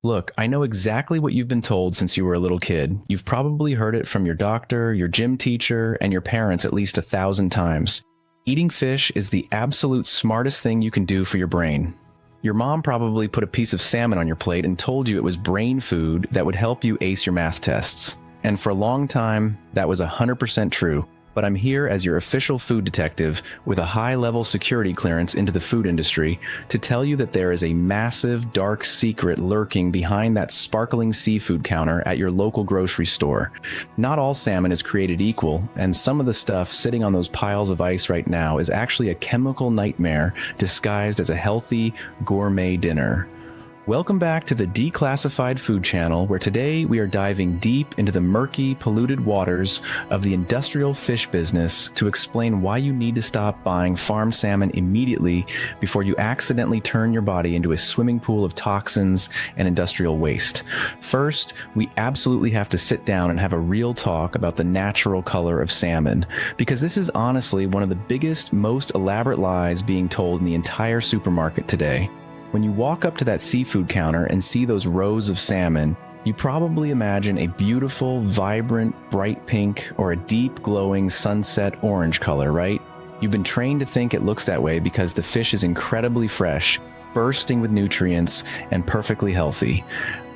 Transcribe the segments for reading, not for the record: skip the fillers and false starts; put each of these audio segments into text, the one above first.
Look, I know exactly what you've been told since you were a little kid. You've probably heard it from your doctor, your gym teacher, and your parents at least 1,000 times. Eating fish is the absolute smartest thing you can do for your brain. Your mom probably put a piece of salmon on your plate and told you it was brain food that would help you ace your math tests. And for a long time, that was 100% true. But I'm here as your official food detective with a high-level security clearance into the food industry to tell you that there is a massive, dark secret lurking behind that sparkling seafood counter at your local grocery store. Not all salmon is created equal, and some of the stuff sitting on those piles of ice right now is actually a chemical nightmare disguised as a healthy, gourmet dinner. Welcome back to the Declassified Food channel, where today we are diving deep into the murky, polluted waters of the industrial fish business to explain why you need to stop buying farmed salmon immediately before you accidentally turn your body into a swimming pool of toxins and industrial waste. First, we absolutely have to sit down and have a real talk about the natural color of salmon, because this is honestly one of the biggest, most elaborate lies being told in the entire supermarket today. When you walk up to that seafood counter and see those rows of salmon, you probably imagine a beautiful, vibrant, bright pink or a deep, glowing sunset orange color, right? You've been trained to think it looks that way because the fish is incredibly fresh, bursting with nutrients, and perfectly healthy.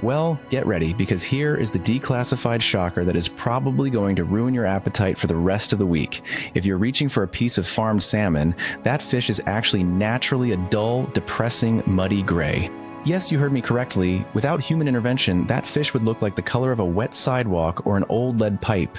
Well, get ready, because here is the declassified shocker that is probably going to ruin your appetite for the rest of the week. If you're reaching for a piece of farmed salmon, that fish is actually naturally a dull, depressing, muddy gray. Yes, you heard me correctly. Without human intervention, that fish would look like the color of a wet sidewalk or an old lead pipe.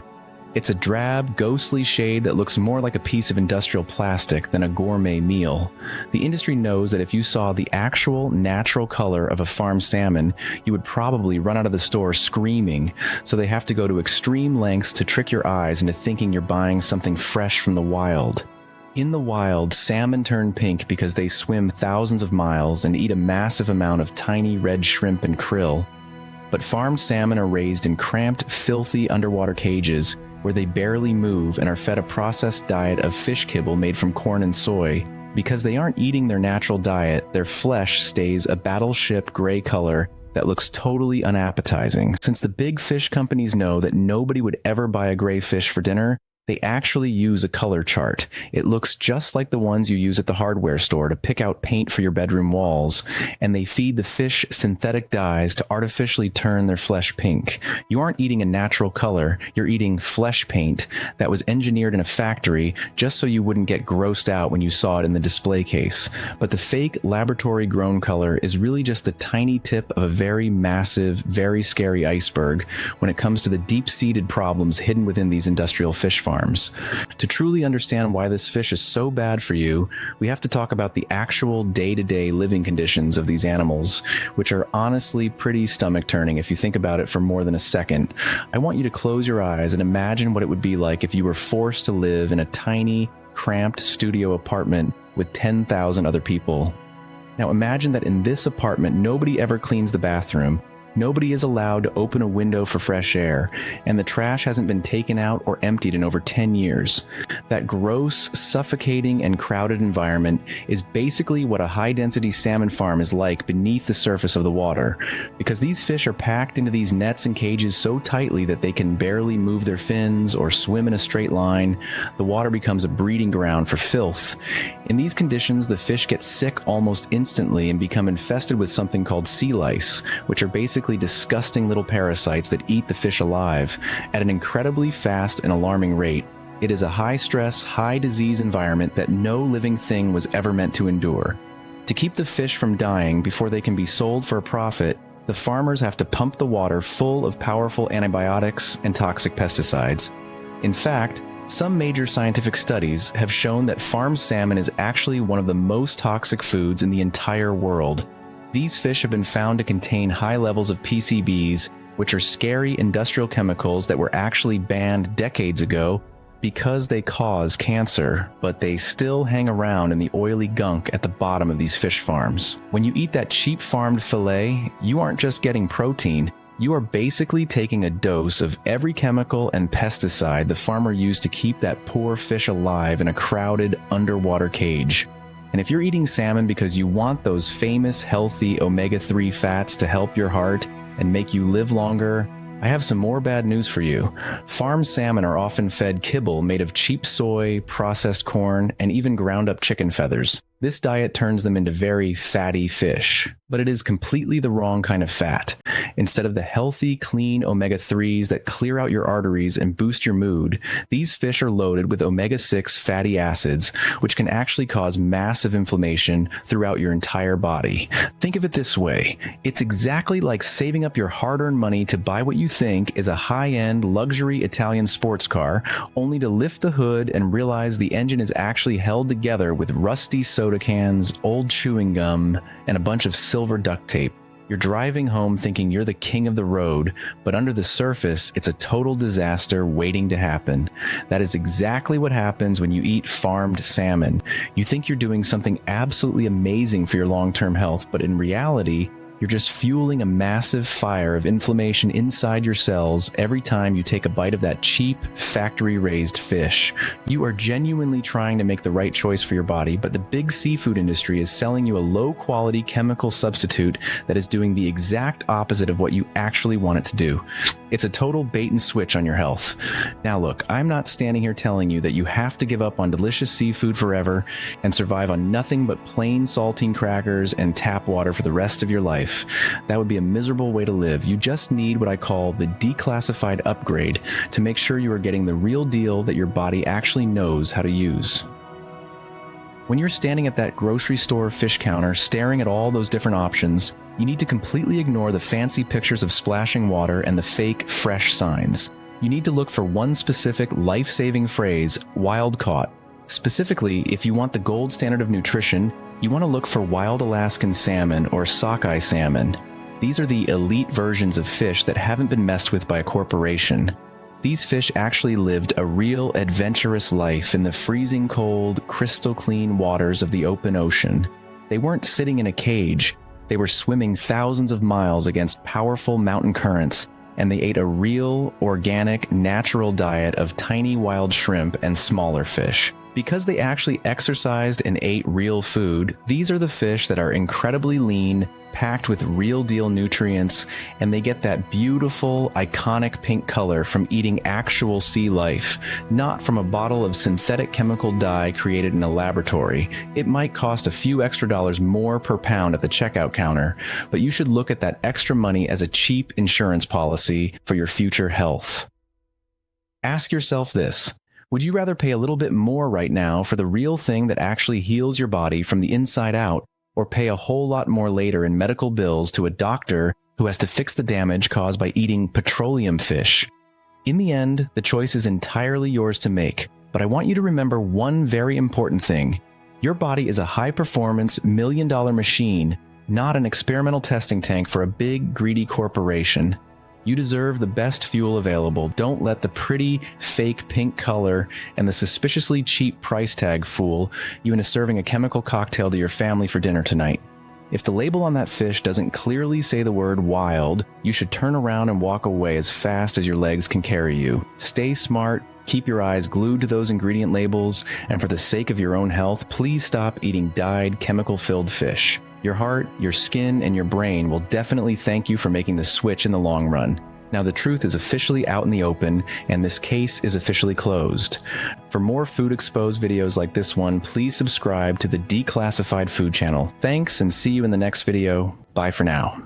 It's a drab, ghostly shade that looks more like a piece of industrial plastic than a gourmet meal. The industry knows that if you saw the actual natural color of a farmed salmon, you would probably run out of the store screaming, so they have to go to extreme lengths to trick your eyes into thinking you're buying something fresh from the wild. In the wild, salmon turn pink because they swim thousands of miles and eat a massive amount of tiny red shrimp and krill. But farmed salmon are raised in cramped, filthy underwater cages where they barely move and are fed a processed diet of fish kibble made from corn and soy. Because they aren't eating their natural diet, their flesh stays a battleship gray color that looks totally unappetizing. Since the big fish companies know that nobody would ever buy a gray fish for dinner, they actually use a color chart. It looks just like the ones you use at the hardware store to pick out paint for your bedroom walls, and they feed the fish synthetic dyes to artificially turn their flesh pink. You aren't eating a natural color, you're eating flesh paint that was engineered in a factory just so you wouldn't get grossed out when you saw it in the display case. But the fake laboratory-grown color is really just the tiny tip of a very massive, very scary iceberg when it comes to the deep-seated problems hidden within these industrial fish farms. To truly understand why this fish is so bad for you, we have to talk about the actual day-to-day living conditions of these animals, which are honestly pretty stomach-turning if you think about it for more than a second. I want you to close your eyes and imagine what it would be like if you were forced to live in a tiny, cramped studio apartment with 10,000 other people. Now imagine that in this apartment, nobody ever cleans the bathroom. Nobody is allowed to open a window for fresh air, and the trash hasn't been taken out or emptied in over 10 years. That gross, suffocating, and crowded environment is basically what a high-density salmon farm is like beneath the surface of the water. Because these fish are packed into these nets and cages so tightly that they can barely move their fins or swim in a straight line, the water becomes a breeding ground for filth. In these conditions, the fish get sick almost instantly and become infested with something called sea lice, which are basically disgusting little parasites that eat the fish alive at an incredibly fast and alarming rate. It is a high-stress, high-disease environment that no living thing was ever meant to endure. To keep the fish from dying before they can be sold for a profit, the farmers have to pump the water full of powerful antibiotics and toxic pesticides. In fact, some major scientific studies have shown that farmed salmon is actually one of the most toxic foods in the entire world. These fish have been found to contain high levels of PCBs, which are scary industrial chemicals that were actually banned decades ago because they cause cancer, but they still hang around in the oily gunk at the bottom of these fish farms. When you eat that cheap farmed fillet, you aren't just getting protein, you are basically taking a dose of every chemical and pesticide the farmer used to keep that poor fish alive in a crowded underwater cage. And if you're eating salmon because you want those famous healthy omega-3 fats to help your heart and make you live longer, I have some more bad news for you. Farmed salmon are often fed kibble made of cheap soy, processed corn, and even ground up chicken feathers. This diet turns them into very fatty fish, but it is completely the wrong kind of fat. Instead of the healthy, clean omega-3s that clear out your arteries and boost your mood, these fish are loaded with omega-6 fatty acids, which can actually cause massive inflammation throughout your entire body. Think of it this way. It's exactly like saving up your hard-earned money to buy what you think is a high-end, luxury Italian sports car, only to lift the hood and realize the engine is actually held together with rusty soda cans, old chewing gum, and a bunch of silver duct tape. You're driving home thinking you're the king of the road, but under the surface, it's a total disaster waiting to happen. That is exactly what happens when you eat farmed salmon. You think you're doing something absolutely amazing for your long-term health, but in reality, you're just fueling a massive fire of inflammation inside your cells every time you take a bite of that cheap, factory-raised fish. You are genuinely trying to make the right choice for your body, but the big seafood industry is selling you a low-quality chemical substitute that is doing the exact opposite of what you actually want it to do. It's a total bait and switch on your health. Now look, I'm not standing here telling you that you have to give up on delicious seafood forever and survive on nothing but plain saltine crackers and tap water for the rest of your life. That would be a miserable way to live. You just need what I call the declassified upgrade to make sure you are getting the real deal that your body actually knows how to use. When you're standing at that grocery store fish counter staring at all those different options, you need to completely ignore the fancy pictures of splashing water and the fake fresh signs. You need to look for one specific life-saving phrase, wild caught. Specifically, if you want the gold standard of nutrition, you want to look for wild Alaskan salmon or sockeye salmon. These are the elite versions of fish that haven't been messed with by a corporation. These fish actually lived a real adventurous life in the freezing cold, crystal clean waters of the open ocean. They weren't sitting in a cage. They were swimming thousands of miles against powerful mountain currents, and they ate a real, organic, natural diet of tiny wild shrimp and smaller fish. Because they actually exercised and ate real food, these are the fish that are incredibly lean, packed with real deal nutrients, and they get that beautiful, iconic pink color from eating actual sea life, not from a bottle of synthetic chemical dye created in a laboratory. It might cost a few extra dollars more per pound at the checkout counter, but you should look at that extra money as a cheap insurance policy for your future health. Ask yourself this. Would you rather pay a little bit more right now for the real thing that actually heals your body from the inside out, or pay a whole lot more later in medical bills to a doctor who has to fix the damage caused by eating petroleum fish? In the end, the choice is entirely yours to make, but I want you to remember one very important thing. Your body is a high-performance, million-dollar machine, not an experimental testing tank for a big, greedy corporation. You deserve the best fuel available. Don't let the pretty, fake pink color and the suspiciously cheap price tag fool you into serving a chemical cocktail to your family for dinner tonight. If the label on that fish doesn't clearly say the word wild, you should turn around and walk away as fast as your legs can carry you. Stay smart, keep your eyes glued to those ingredient labels, and for the sake of your own health, please stop eating dyed, chemical-filled fish. Your heart, your skin, and your brain will definitely thank you for making the switch in the long run. Now the truth is officially out in the open, and this case is officially closed. For more food exposed videos like this one, please subscribe to the Declassified Food channel. Thanks, and see you in the next video. Bye for now.